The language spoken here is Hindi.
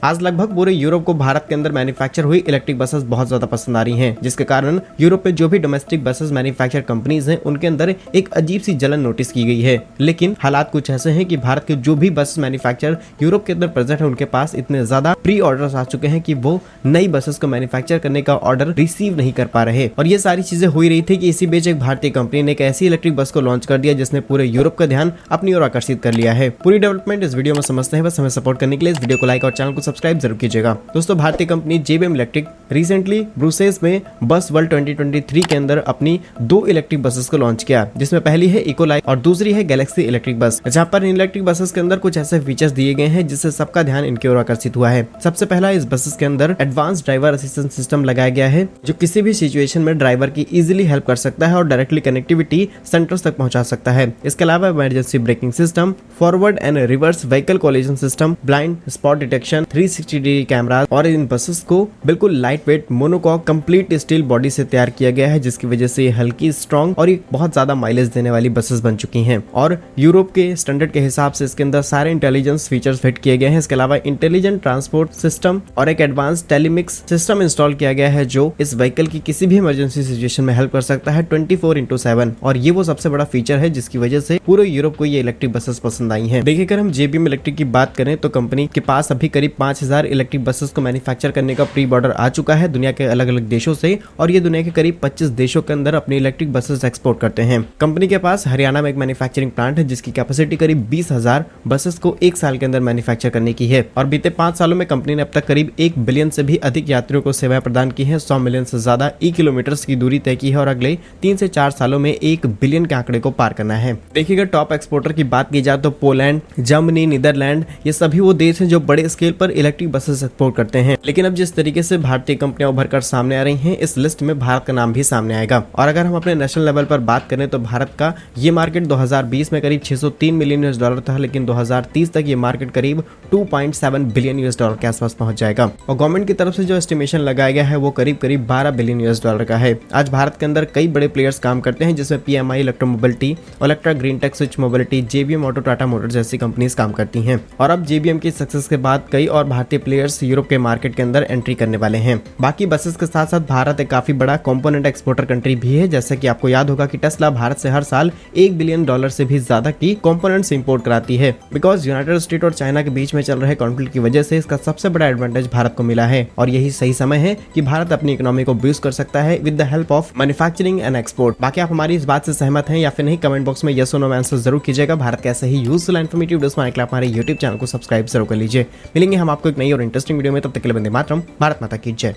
आज लगभग पूरे यूरोप को भारत के अंदर मैन्युफैक्चर हुई इलेक्ट्रिक बसेस बहुत ज्यादा पसंद आ रही हैं, जिसके कारण यूरोप में जो भी डोमेस्टिक बसेस मैन्युफैक्चर कंपनीज हैं उनके अंदर एक अजीब सी जलन नोटिस की गई है। लेकिन हालात कुछ ऐसे हैं कि भारत के जो भी बस मैन्युफैक्चर यूरोप के अंदर प्रेजेंट है उनके पास इतने ज्यादा प्री ऑर्डर्स आ चुके हैं कि वो नई बसेस को मैन्युफैक्चर करने का ऑर्डर रिसीव नहीं कर पा रहे। और ये सारी चीजें हो रही थी कि इसी बीच एक भारतीय कंपनी ने एक ऐसी इलेक्ट्रिक बस को लॉन्च कर दिया जिसने पूरे यूरोप का ध्यान अपनी ओर आकर्षित कर लिया है। पूरी डेवलपमेंट इस वीडियो में समझते हैं, बस हमें सपोर्ट करने के लिए इस वीडियो को लाइक और चैनल को सब्सक्राइब जरूर कीजिएगा। दोस्तों, भारतीय company JBM electric recently Brussels में बस वर्ल्ड 2023 के अंदर अपनी 2 इलेक्ट्रिक बसेस को लॉन्च किया, जिसमें पहली है इकोलाइट और दूसरी है गैलेक्सी इलेक्ट्रिक बस। जहां पर इन इलेक्ट्रिक बसेस के अंदर कुछ ऐसे फीचर्स दिए गए हैं जिससे सबका ध्यान इनकी ओर आकर्षित हुआ है। सबसे पहला, इस बसेस के अंदर एडवांस ड्राइवर असिस्टेंस सिस्टम लगाया गया है जो किसी भी सिचुएशन में ड्राइवर की इजीली हेल्प कर सकता है और डायरेक्टली कनेक्टिविटी सेंटर्स तक पहुंचा सकता है। इसके अलावा emergency braking system, forward and reverse vehicle collision system, blind spot detection, 360 degree camera, और इन बसेस को बिल्कुल light weight monocoque complete steel body से तैयार किया गया है, जिसकी वजह से ये हल्की, स्ट्रॉन्ग और एक बहुत ज्यादा माइलेज देने वाली बसेस बन चुकी हैं। और यूरोप के स्टैंडर्ड के हिसाब से इसके अंदर सारे इंटेलिजेंस फीचर्स फिट किए गए हैं। इसके अलावा इंटेलिजेंट ट्रांसपोर्ट सिस्टम और एक एडवांस टेलीमिक्स सिस्टम इंस्टॉल किया गया है जो इस व्हीकल की किसी भी इमरजेंसी सिचुएशन में हेल्प कर सकता है 24/7। और ये वो सबसे बड़ा फीचर है जिसकी वजह से पूरे यूरोप को ये इलेक्ट्रिक बसेस पसंद आई हैं। देखिए, अगर हम JBM इलेक्ट्रिक की बात करें तो कंपनी के पास अभी करीब 5000 इलेक्ट्रिक बसेस को मैन्युफैक्चर करने का प्री ऑर्डर आ चुका है दुनिया के अलग अलग देशों से, और ये दुनिया के करीब 25 देशों के अंदर अपनी इलेक्ट्रिक बसेस एक्सपोर्ट करते हैं। कंपनी के पास हरियाणा में एक मैन्युफैक्चरिंग प्लांट है जिसकी कैपेसिटी करीब 20,000 बसेस को एक साल के अंदर मैन्युफैक्चर करने की है। और बीते 5 सालों में कंपनी ने अब तक करीब 1 बिलियन से भी अधिक यात्रियों को सेवाएं प्रदान की है, 100 मिलियन से ज्यादा किलोमीटर्स की दूरी तय की है और अगले 3 से 4 सालों में 1 बिलियन के आंकड़े को पार करना है। देखिएगा, टॉप एक्सपोर्टर की बात की जाए तो पोलैंड, जर्मनी, नीदरलैंड, ये सभी वो देश हैं जो बड़े स्केल पर इलेक्ट्रिक बसेस एक्सपोर्ट करते हैं। लेकिन अब जिस तरीके से भारतीय कंपनियां उभर कर सामने आ रही हैं, इस लिस्ट में भारत का नाम भी सामने आएगा। और अगर हम अपने नेशनल लेवल पर बात करें तो भारत का ये मार्केट 2020 में करीब $603 मिलियन था, लेकिन 2030 तक ये मार्केट करीब $2.7 बिलियन के आसपास पहुंच जाएगा। और गवर्नमेंट की तरफ से जो एस्टिमेशन लगाया गया है वो करीब $12 बिलियन का है। आज भारत के अंदर कई बड़े प्लेयर्स काम करते हैं जिसमें PMI electromobility, Electra Greentech, switch mobility, JBM auto, Tata Motors जैसी कंपनीज काम करती हैं। और अब JBM की सक्सेस के बाद कई और भारतीय प्लेयर्स यूरोप के मार्केट के अंदर एंट्री करने वाले हैं। बाकी बसेस के साथ साथ भारत एक काफी बड़ा कंपोनेंट एक्सपोर्टर कंट्री भी है। जैसे कि आपको याद होगा कि टेस्ला भारत से हर साल $1 बिलियन से भी ज्यादा की कंपोनेंट्स इंपोर्ट कराती है। बिकॉज यूनाइटेड स्टेट और चाइना के बीच में चल रहे कॉन्फ्लिक्ट की वजह से इसका सबसे बड़ा एडवांटेज भारत को मिला है और यही सही समय है कि भारत अपनी इकोनॉमी को बूस्ट कर सकता है with the help of manufacturing and export. बाकी आप हमारी इस बात से सहमत हैं या फिर नहीं, कमेंट बॉक्स में यस और नो में आंसर जरूर कीजिएगा। भारत के ऐसे ही यूजफुल एंड इन्फॉर्मेटिव वीडियोस पाने के लिए हमारे YouTube चैनल को सब्सक्राइब जरूर कर लीजिए। मिलेंगे हम आपको एक नई और इंटरेस्टिंग वीडियो में, तब तक के लिए वंदे मातरम, भारत माता की जय।